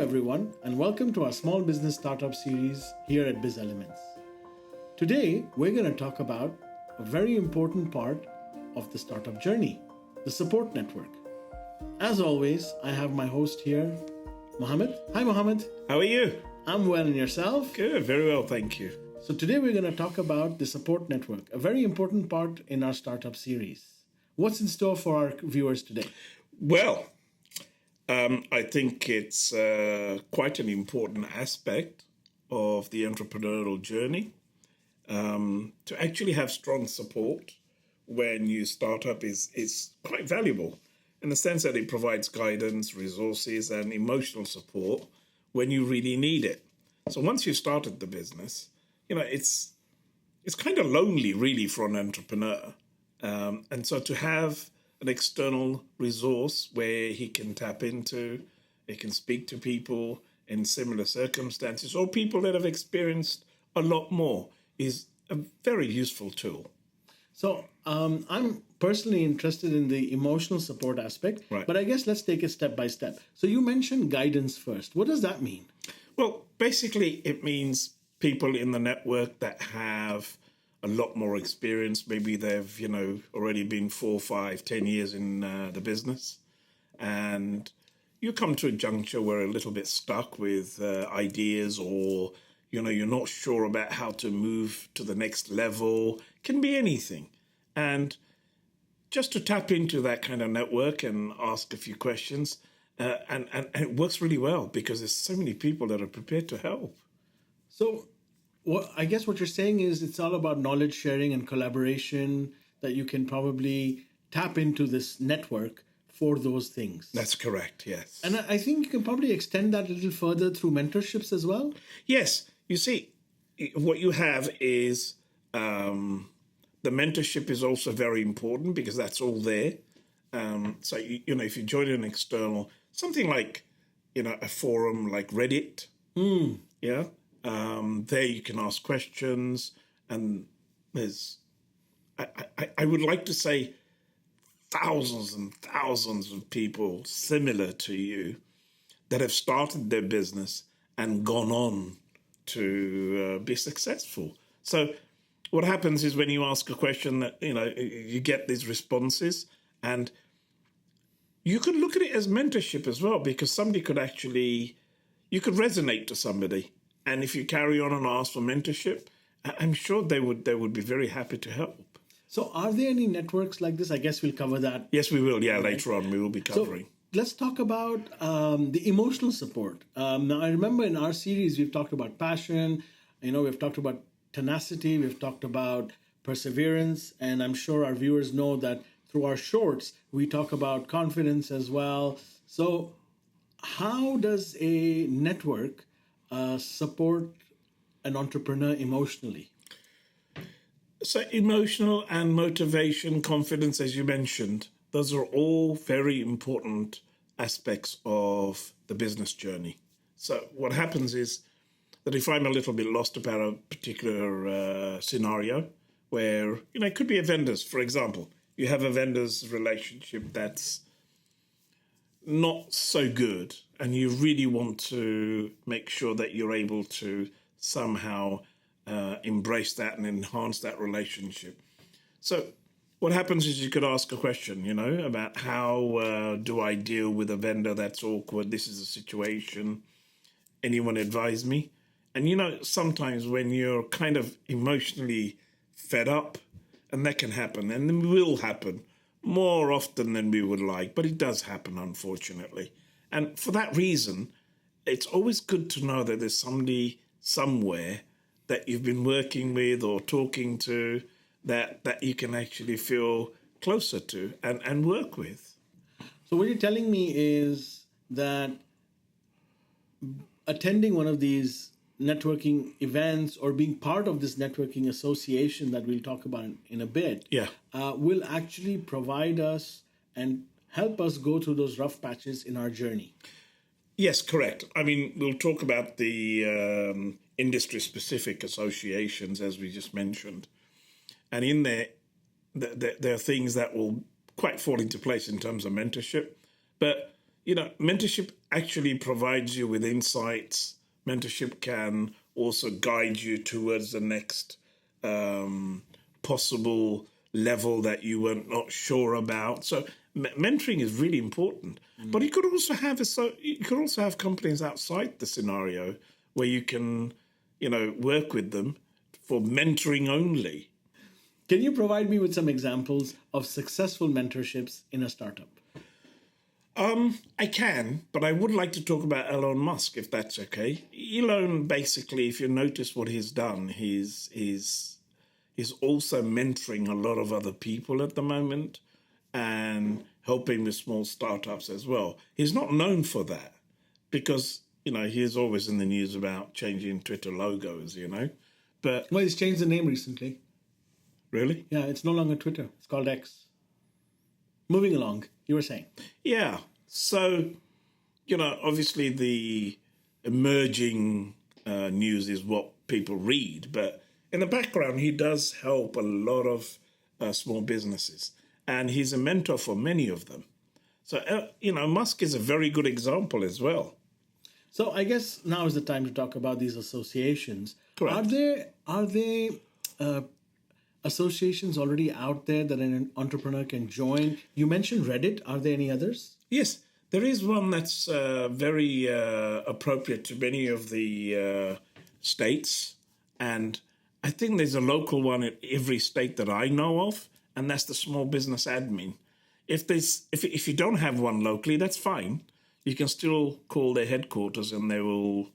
everyone, and welcome to our small business startup series here at Biz Elements. Today, we're going to talk about a very important part of the startup journey, the support network. As always, I have my host here, Mohammed. Hi, Mohammed. How are you? I'm well, and yourself? Good, very well, thank you. So today we're going to talk about the support network, a very important part in our startup series. What's in store for our viewers today? Well, I think it's quite an important aspect of the entrepreneurial journey. To actually have strong support when you start up is quite valuable in the sense that it provides guidance, resources, and emotional support when you really need it. So once you've started the business, it's kind of lonely, really, for an entrepreneur. And so to have an external resource where he can tap into, he can speak to people in similar circumstances or people that have experienced a lot more is a very useful tool. So I'm personally interested in the emotional support aspect, Right. But I guess let's take it step by step. So you mentioned guidance first. What does that mean? Well, basically, it means people in the network that have a lot more experience. Maybe they've, already been 4, 5, 10 years in the business. And you come to a juncture where you're a little bit stuck with ideas or, you're not sure about how to move to the next level. Can be anything. And just to tap into that kind of network and ask a few questions. And it works really well because there's so many people that are prepared to help. So I guess what you're saying is it's all about knowledge sharing and collaboration, that you can probably tap into this network for those things. That's correct, yes. And I think you can probably extend that a little further through mentorships as well. Yes. You see, what you have is the mentorship is also very important because that's all there. So, if you join an external, something like, a forum like Reddit, there you can ask questions, and there's, I would like to say, thousands and thousands of people similar to you that have started their business and gone on to be successful. So what happens is when you ask a question that, you get these responses, and you could look at it as mentorship as well, because somebody could you could resonate to somebody. And if you carry on and ask for mentorship, I'm sure they would be very happy to help. So are there any networks like this? I guess we'll cover that. Yes, we will. Yeah, later on we will be covering. So let's talk about the emotional support. Now, I remember in our series, we've talked about passion. We've talked about tenacity. We've talked about perseverance. And I'm sure our viewers know that through our shorts, we talk about confidence as well. So how does a network support an entrepreneur emotionally? So emotional and motivation, confidence, as you mentioned, those are all very important aspects of the business journey. So what happens is that if I'm a little bit lost about a particular scenario where, it could be a vendor's, for example. You have a vendor's relationship that's not so good, and you really want to make sure that you're able to somehow embrace that and enhance that relationship. So what happens is you could ask a question, about how do I deal with a vendor that's awkward? This is a situation. Anyone advise me? And, sometimes when you're kind of emotionally fed up, and that can happen, and it will happen more often than we would like, but it does happen, unfortunately. And for that reason, it's always good to know that there's somebody somewhere that you've been working with or talking to that you can actually feel closer to and work with. So what you're telling me is that attending one of these networking events or being part of this networking association that we'll talk about in a bit will actually provide us and help us go through those rough patches in our journey. Yes, correct. I mean, we'll talk about the industry-specific associations, as we just mentioned. And in there are things that will quite fall into place in terms of mentorship. But, mentorship actually provides you with insights. Mentorship can also guide you towards the next possible level that you were not sure about. So mentoring is really important. But you could also have companies outside the scenario where you can, work with them for mentoring only. Can you provide me with some examples of successful mentorships in a startup? I can, but I would like to talk about Elon Musk, if that's okay. Elon, basically, if you notice what he's done, he's also mentoring a lot of other people at the moment and helping with small startups as well. He's not known for that because, he's always in the news about changing Twitter logos, But Well, he's changed the name recently. really? Yeah, it's no longer Twitter. It's called X. Moving along, you were saying. Yeah. So, obviously the emerging news is what people read, but in the background, he does help a lot of small businesses, and he's a mentor for many of them. So, Musk is a very good example as well. So I guess now is the time to talk about these associations. Correct. Are there associations already out there that an entrepreneur can join? You mentioned Reddit. Are there any others? Yes, there is one that's very appropriate to many of the states, and I think there's a local one in every state that I know of, and that's the small business admin. If you don't have one locally, that's fine. You can still call their headquarters, and they will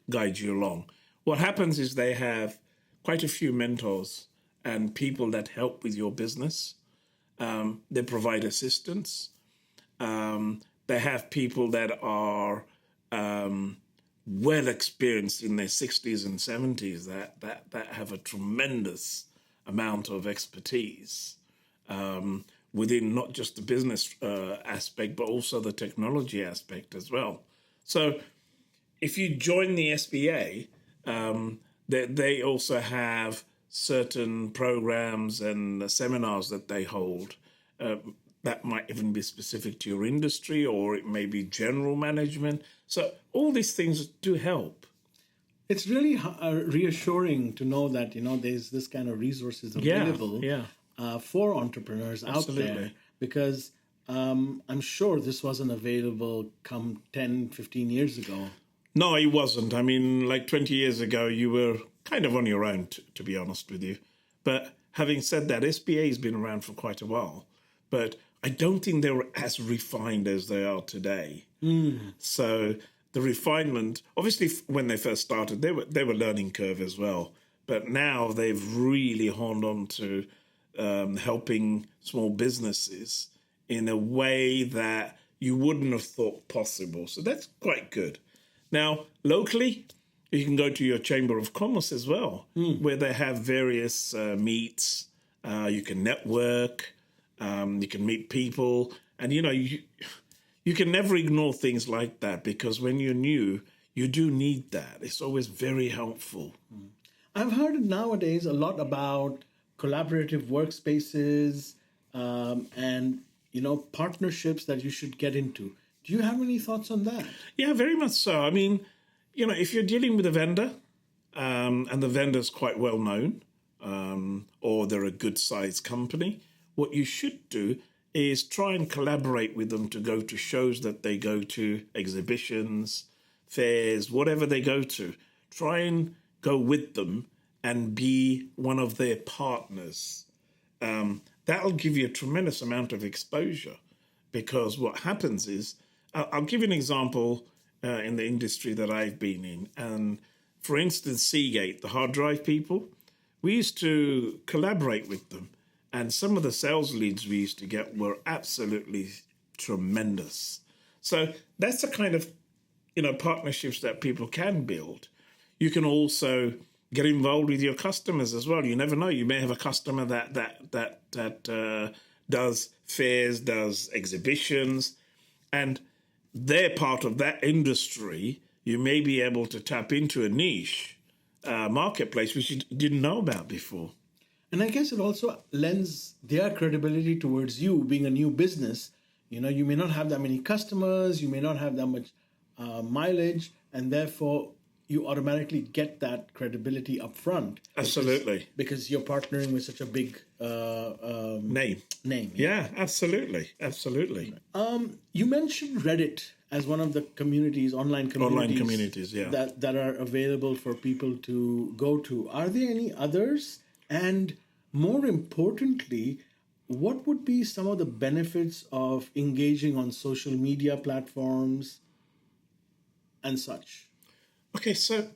guide you along. What happens is they have quite a few mentors and people that help with your business. They provide assistance. They have people that are well experienced in their 60s and 70s that have a tremendous amount of expertise within not just the business aspect, but also the technology aspect as well. So if you join the SBA, they also have certain programs and seminars that they hold that might even be specific to your industry, or it may be general management. So all these things do help. It's really reassuring to know that there's this kind of resources available for entrepreneurs out there, because I'm sure this wasn't available come 10, 15 years ago. No, it wasn't. I mean, like 20 years ago, you were kind of on your own, to be honest with you. But having said that, SBA has been around for quite a while, but I don't think they were as refined as they are today. So the refinement, obviously, when they first started, they were learning curve as well. But now they've really honed on to helping small businesses in a way that you wouldn't have thought possible. So that's quite good. Now, locally, you can go to your Chamber of Commerce as well, where they have various meets. You can network, you can meet people, and you can never ignore things like that, because when you're new, you do need that. It's always very helpful. I've heard nowadays a lot about collaborative workspaces and partnerships that you should get into. Do you have any thoughts on that? Yeah, very much so. I mean, if you're dealing with a vendor and the vendor's quite well known, or they're a good sized company, what you should do is try and collaborate with them to go to shows that they go to, exhibitions, fairs, whatever they go to. Try and go with them and be one of their partners. That'll give you a tremendous amount of exposure, because what happens is, I'll give you an example in the industry that I've been in. And for instance, Seagate, the hard drive people, we used to collaborate with them. And some of the sales leads we used to get were absolutely tremendous. So that's the kind of, partnerships that people can build. You can also get involved with your customers as well. You never know. You may have a customer that does fairs, does exhibitions, and they're part of that industry. You may be able to tap into a niche marketplace which you didn't know about before. And I guess it also lends their credibility towards you being a new business. You may not have that many customers, you may not have that much mileage, and therefore you automatically get that credibility up front. Absolutely. Because you're partnering with such a big Name. Yeah. Yeah, absolutely. Absolutely. You mentioned Reddit as one of the communities, online communities, yeah. that are available for people to go to. Are there any others? And more importantly, what would be some of the benefits of engaging on social media platforms and such? Okay, so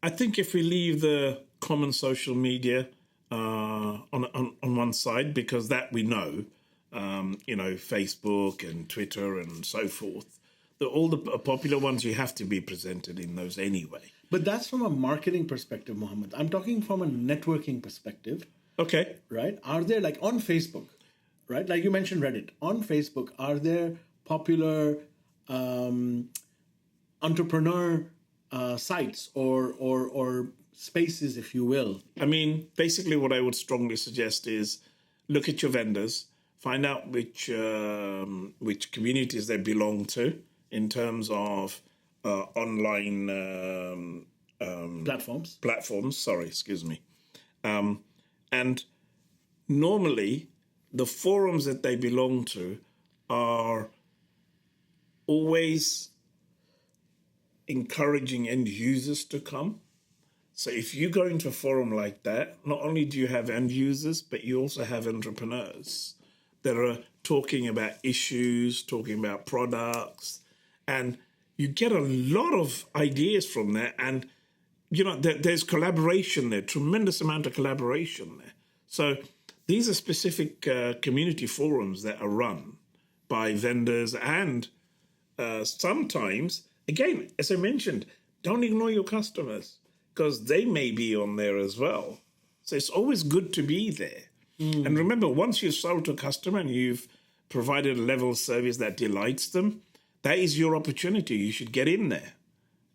I think if we leave the common social media on one side, because that we know, Facebook and Twitter and so forth, all the popular ones, you have to be presented in those anyway. But that's from a marketing perspective, Mohammed. I'm talking from a networking perspective. Okay. Right? Are there, like on Facebook, right? Like you mentioned Reddit. On Facebook, are there popular entrepreneur sites or spaces, if you will? I mean, basically what I would strongly suggest is look at your vendors, find out which communities they belong to in terms of online Platforms. Sorry, excuse me. And normally the forums that they belong to are always encouraging end users to come. So if you go into a forum like that, not only do you have end users, but you also have entrepreneurs that are talking about issues, talking about products, and you get a lot of ideas from that. And, there's collaboration there, tremendous amount of collaboration there. So these are specific community forums that are run by vendors and sometimes, again, as I mentioned, don't ignore your customers because they may be on there as well. So it's always good to be there. And remember, once you've sold to a customer and you've provided a level of service that delights them, that is your opportunity. You should get in there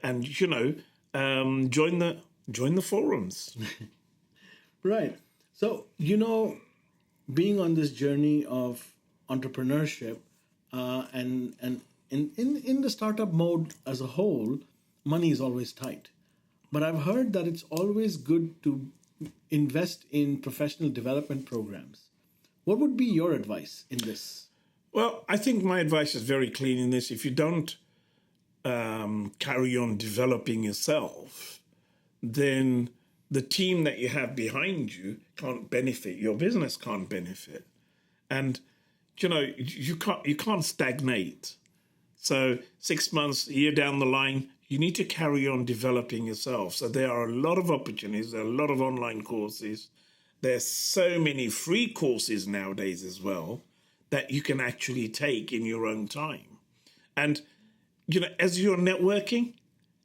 and, join the forums. Right. So, being on this journey of entrepreneurship and in the startup mode as a whole, money is always tight. But I've heard that it's always good to invest in professional development programs. What would be your advice in this? Well, I think my advice is very clean in this. If you don't carry on developing yourself, then the team that you have behind you can't benefit. Your business can't benefit. And, you can't stagnate. So 6 months, a year down the line, you need to carry on developing yourself. So there are a lot of opportunities. There are a lot of online courses. There's so many free courses nowadays as well that you can actually take in your own time. And, as you're networking,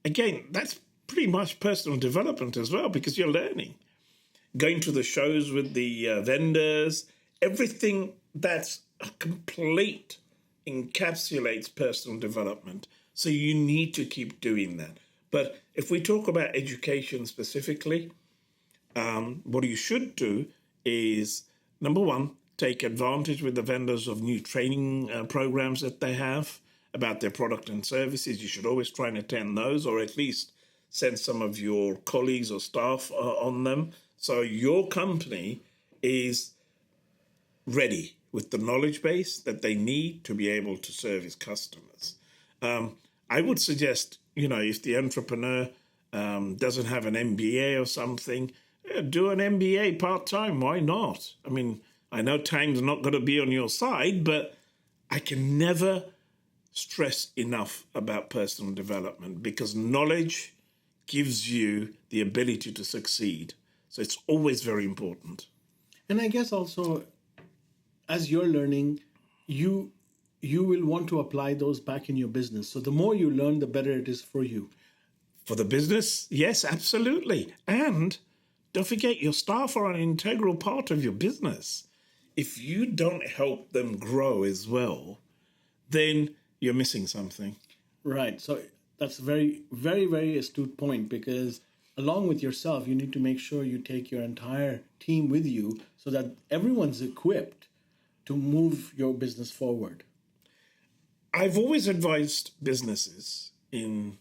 again, that's pretty much personal development as well because you're learning. Going to the shows with the vendors, everything that's a complete encapsulates personal development. So you need to keep doing that. But if we talk about education specifically, what you should do is, number one, take advantage with the vendors of new training programs that they have about their product and services. You should always try and attend those, or at least send some of your colleagues or staff on them. So your company is ready with the knowledge base that they need to be able to serve its customers. I would suggest, if the entrepreneur doesn't have an MBA or something, do an MBA part-time. Why not? I mean, I know time's not going to be on your side, but I can never stress enough about personal development because knowledge gives you the ability to succeed. So it's always very important. And I guess also, as you're learning, you will want to apply those back in your business. So the more you learn, the better it is for you. For the business, yes, absolutely. And don't forget, your staff are an integral part of your business. If you don't help them grow as well, then you're missing something. Right. So that's a very, very, very astute point because along with yourself, you need to make sure you take your entire team with you so that everyone's equipped to move your business forward. I've always advised businesses in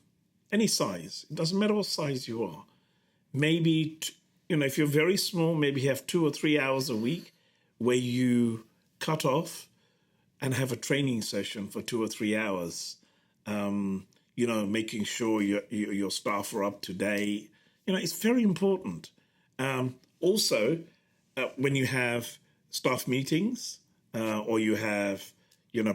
any size, it doesn't matter what size you are, maybe, if you're very small, maybe have 2 or 3 hours a week where you cut off and have a training session for 2 or 3 hours, making sure your staff are up to date. It's very important. Also, when you have staff meetings or you have,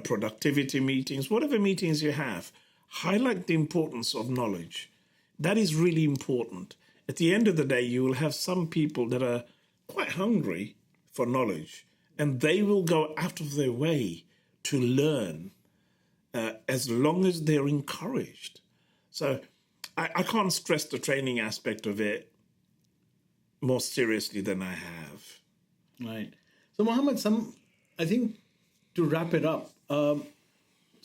productivity meetings, whatever meetings you have, highlight the importance of knowledge. That is really important. At the end of the day, you will have some people that are quite hungry for knowledge, and they will go out of their way to learn as long as they're encouraged. So I can't stress the training aspect of it more seriously than I have. Right. So, Mohammed, I think to wrap it up,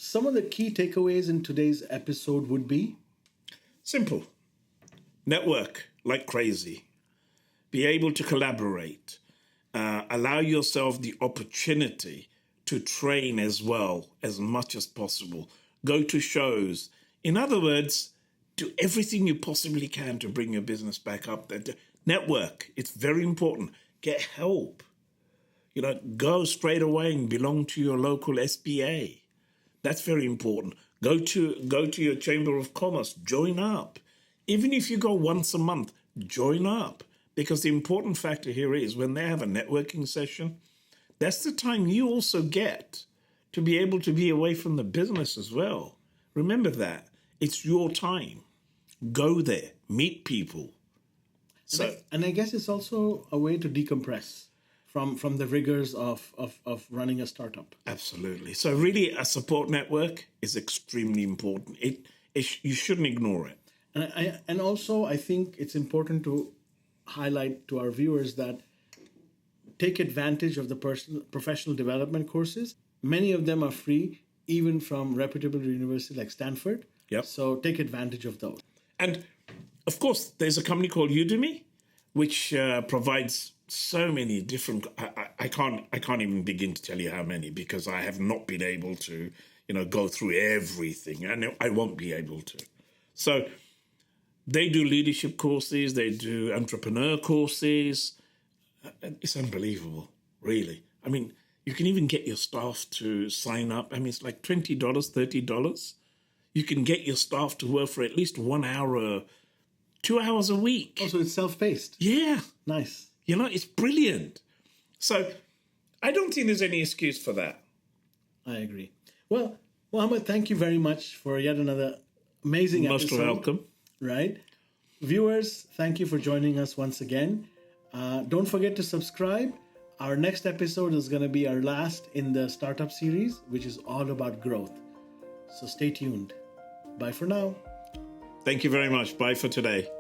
some of the key takeaways in today's episode would be? Simple. Network like crazy. Be able to collaborate. Allow yourself the opportunity to train as well as much as possible. Go to shows. In other words, do everything you possibly can to bring your business back up there. Network. It's very important. Get help. Go straight away and belong to your local SBA. That's very important. Go to your Chamber of Commerce. Join up. Even if you go once a month, join up. Because the important factor here is when they have a networking session, that's the time you also get to be able to be away from the business as well. Remember that. It's your time. Go there. Meet people. And I guess it's also a way to decompress from the rigors of running a startup. Absolutely. So really, a support network is extremely important. You shouldn't ignore it. And also, I think it's important to highlight to our viewers that take advantage of the professional development courses. Many of them are free, even from reputable universities like Stanford. Yep. So take advantage of those. And of course, there's a company called Udemy, which provides so many different. I can't even begin to tell you how many, because I have not been able to, go through everything, and I won't be able to. So they do leadership courses, they do entrepreneur courses. It's unbelievable, really. I mean, you can even get your staff to sign up. I mean, it's like $20, $30. You can get your staff to work for at least 1 hour, 2 hours a week. Also, it's self-paced. Yeah. Nice. It's brilliant. So I don't think there's any excuse for that. I agree. Well, Mohammed, thank you very much for yet another amazing episode. Most welcome. Right. Viewers, thank you for joining us once again. Don't forget to subscribe. Our next episode is going to be our last in the startup series, which is all about growth. So stay tuned. Bye for now. Thank you very much. Bye for today.